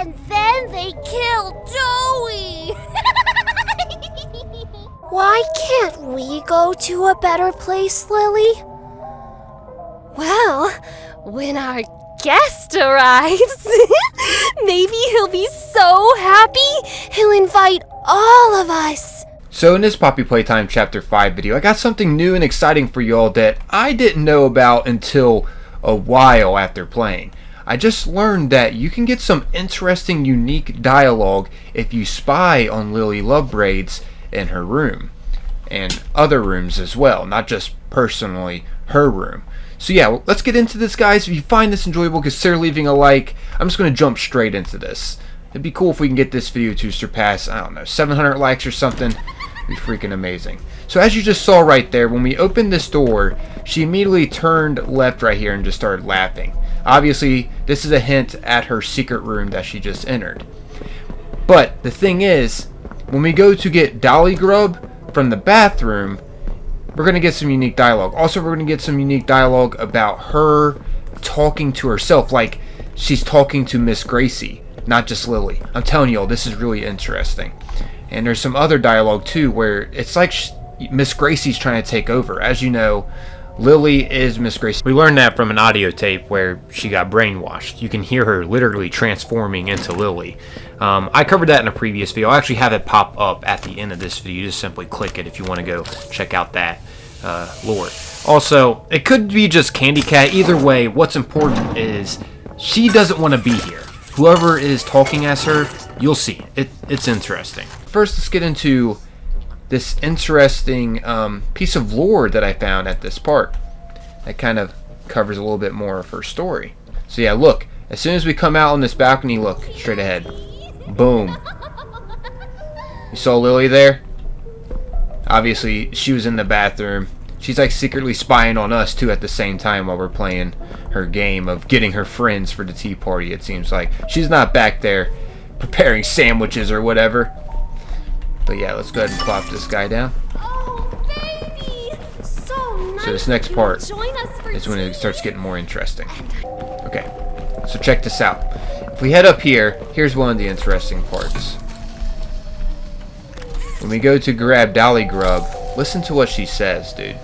And then they killed Joey! Why can't we go to a better place, Lily? Well, when our guest arrives, maybe he'll be so happy he'll invite all of us. So in this Poppy Playtime Chapter 5 video, I got something new and exciting for y'all that I didn't know about until a while after playing. I just learned that you can get some interesting, unique dialogue if you spy on Lily Lovebraids in her room. And other rooms as well, not just personally her room. So yeah, let's get into this, guys. If you find this enjoyable, consider leaving a like. I'm just going to jump straight into this. It'd be cool if we can get this video to surpass, I don't know, 700 likes or something. It'd be freaking amazing. So as you just saw right there, when we opened this door, she immediately turned left right here and just started laughing. Obviously, this is a hint at her secret room that she just entered. But the thing is, when we go to get Dolly Grub from the bathroom, we're going to get some unique dialogue. Also, we're going to get some unique dialogue about her talking to herself, like she's talking to Miss Gracie, not just Lily. I'm telling y'all, this is really interesting. And there's some other dialogue too where it's like Miss Gracie's trying to take over. As you know, Lily is Miss Gracie. We learned that from an audio tape where she got brainwashed. You can hear her literally transforming into Lily. I covered that in a previous video. I'll actually have it pop up at the end of this video. You just simply click it if you want to go check out that lore. Also, it could be just Candy Cat. Either way, what's important is she doesn't want to be here. Whoever is talking as her, you'll see. It's interesting. First, let's get into this interesting piece of lore that I found at this part. That kind of covers a little bit more of her story. So yeah, look. As soon as we come out on this balcony, look, straight ahead. Boom. You saw Lily there? Obviously, she was in the bathroom. She's like secretly spying on us too at the same time while we're playing her game of getting her friends for the tea party, it seems like. She's not back there preparing sandwiches or whatever. But yeah, let's go ahead and plop this guy down. Oh, baby! So nice. So this next part is when it starts getting more interesting. Okay, so check this out. If we head up here, here's one of the interesting parts. When we go to grab Dolly Grub, listen to what she says, dude.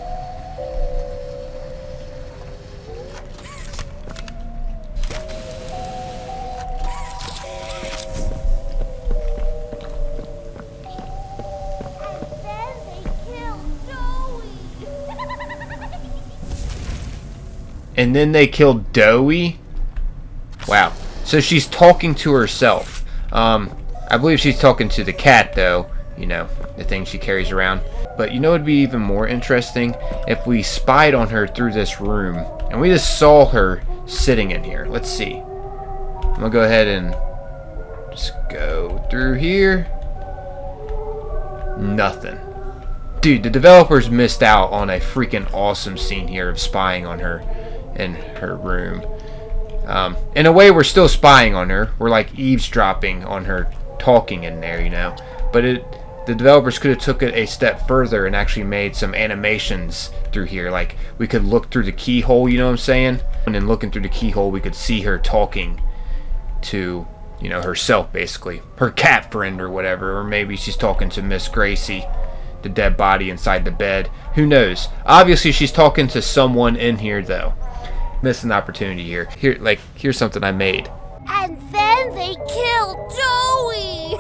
And then they killed Joey? Wow. So she's talking to herself. I believe she's talking to the cat, though. You know, the thing she carries around. But you know what would be even more interesting? If we spied on her through this room. And we just saw her sitting in here. Let's see. I'm going to go ahead and just go through here. Nothing. Dude, the developers missed out on a freaking awesome scene here of spying on her in her room. In a way, we're still spying on her. We're like eavesdropping on her talking in there, you know. But the developers could have took it a step further and actually made some animations through here. Like, we could look through the keyhole, you know what I'm saying? And then looking through the keyhole, we could see her talking to, you know, herself, basically. Her cat friend or whatever. Or maybe she's talking to Miss Gracie, the dead body inside the bed. Who knows? Obviously, she's talking to someone in here, though. Missed an opportunity here. Here's something I made. And then they killed Joey!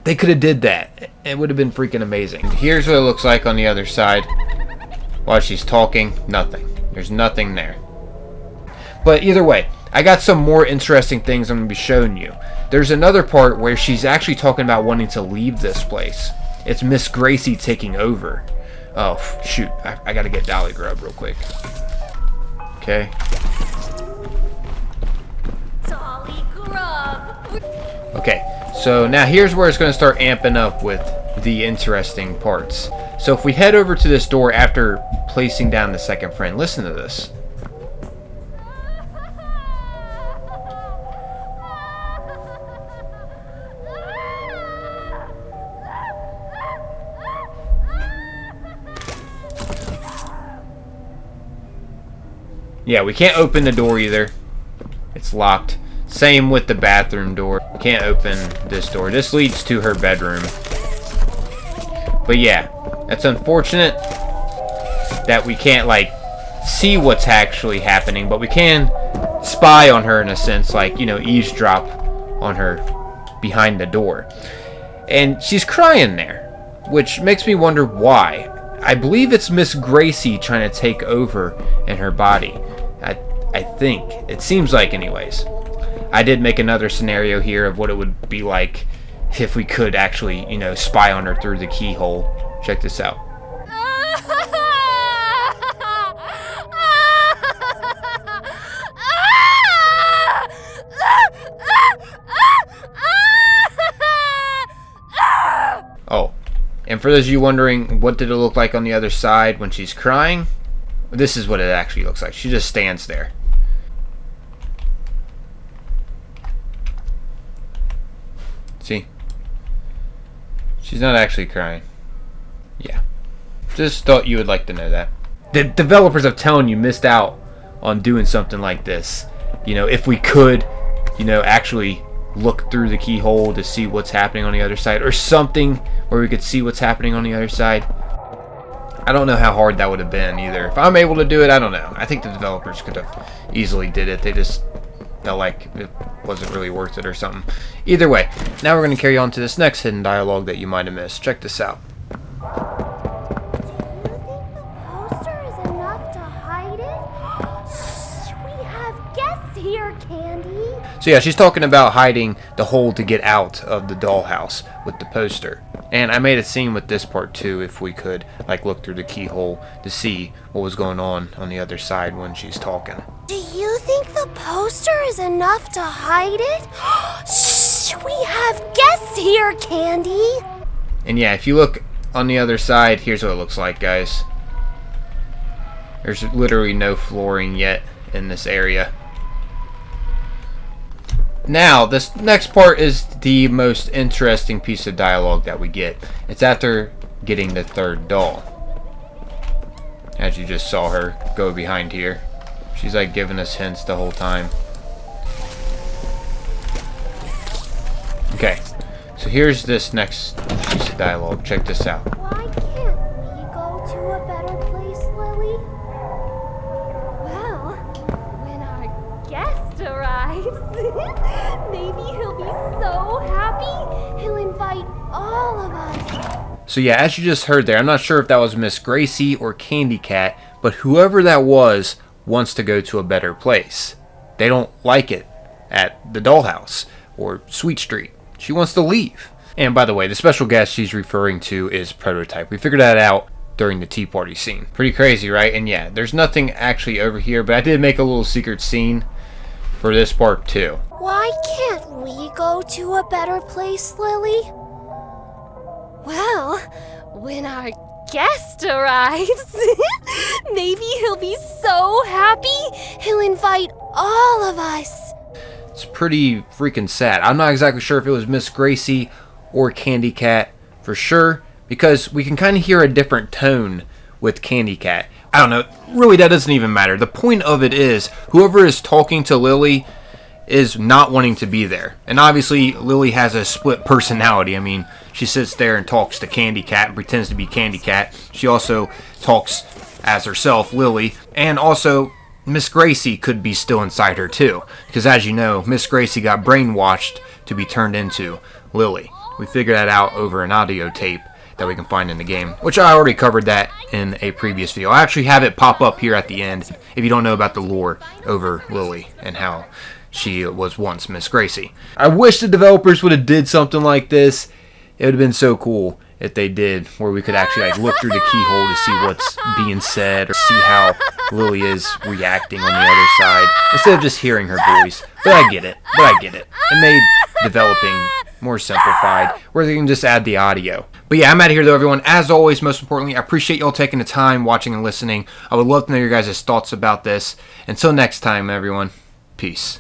They could have did that. It would have been freaking amazing. Here's what it looks like on the other side. While she's talking, nothing. There's nothing there. But either way, I got some more interesting things I'm going to be showing you. There's another part where she's actually talking about wanting to leave this place. It's Miss Gracie taking over. Oh, shoot. I got to get Dolly Grub real quick. Okay. Dolly Grub! Okay. So now here's where it's going to start amping up with the interesting parts. So if we head over to this door after placing down the second friend, listen to this. Yeah, we can't open the door either. It's locked. Same with the bathroom door. Can't open this door. This leads to her bedroom. But yeah, that's unfortunate that we can't like see what's actually happening, but we can spy on her in a sense, like, you know, eavesdrop on her behind the door. And she's crying there, which makes me wonder why. I believe it's Miss Gracie trying to take over in her body. I think. It seems like, anyways. I did make another scenario here of what it would be like if we could actually, you know, spy on her through the keyhole. Check this out. Oh, and for those of you wondering, what did it look like on the other side when she's crying? This is what it actually looks like. She just stands there. See? She's not actually crying. Yeah. Just thought you would like to know that. The developers, I'm telling you, missed out on doing something like this. You know, if we could, you know, actually look through the keyhole to see what's happening on the other side, or something where we could see what's happening on the other side. I don't know how hard that would have been either. If I'm able to do it, I don't know. I think the developers could have easily did it. They just felt like it wasn't really worth it or something. Either way, now we're going to carry on to this next hidden dialogue that you might have missed. Check this out. So yeah, she's talking about hiding the hole to get out of the dollhouse with the poster. And I made a scene with this part too, if we could like look through the keyhole to see what was going on the other side when she's talking. Do you think the poster is enough to hide it? Shh, we have guests here, Candy. And yeah, if you look on the other side, here's what it looks like, guys. There's literally no flooring yet in this area. Now, this next part is the most interesting piece of dialogue that we get. It's after getting the third doll. As you just saw her go behind here. She's like giving us hints the whole time. Okay, so here's this next piece of dialogue. Check this out. Why can't we go to a better place, Lily? Well, when our guest arrives, maybe he'll be so happy he'll invite all of us. So yeah, as you just heard there, I'm not sure if that was Miss Gracie or Candy Cat, but whoever that was wants to go to a better place. They don't like it at the dollhouse or Sweet Street. She wants to leave. And by the way, the special guest she's referring to is Prototype. We figured that out during the tea party scene. Pretty crazy, right? And yeah, there's nothing actually over here, but I did make a little secret scene for this part too. Why can't we go to a better place, Lily? Well, when our guest arrives, maybe he'll be so happy he'll invite all of us. It's pretty freaking sad. I'm not exactly sure if it was Miss Gracie or Candy Cat for sure, because we can kind of hear a different tone with Candy Cat. I don't know. Really, that doesn't even matter. The point of it is, whoever is talking to Lily is not wanting to be there. And obviously, Lily has a split personality. I mean, she sits there and talks to Candy Cat and pretends to be Candy Cat. She also talks as herself, Lily. And also, Miss Gracie could be still inside her too. Because as you know, Miss Gracie got brainwashed to be turned into Lily. We figured that out over an audio tape that we can find in the game, which I already covered that in a previous video. I actually have it pop up here at the end if you don't know about the lore over Lily and how she was once Miss Gracie. I wish the developers would have did something like this. It would have been so cool if they did, where we could actually like look through the keyhole to see what's being said or see how Lily is reacting on the other side instead of just hearing her voice. But I get it. It made developing more simplified, where they can just add the audio. But yeah, I'm out of here though, everyone. As always, most importantly, I appreciate y'all taking the time watching and listening. I would love to know your guys' thoughts about this. Until next time, everyone. Peace.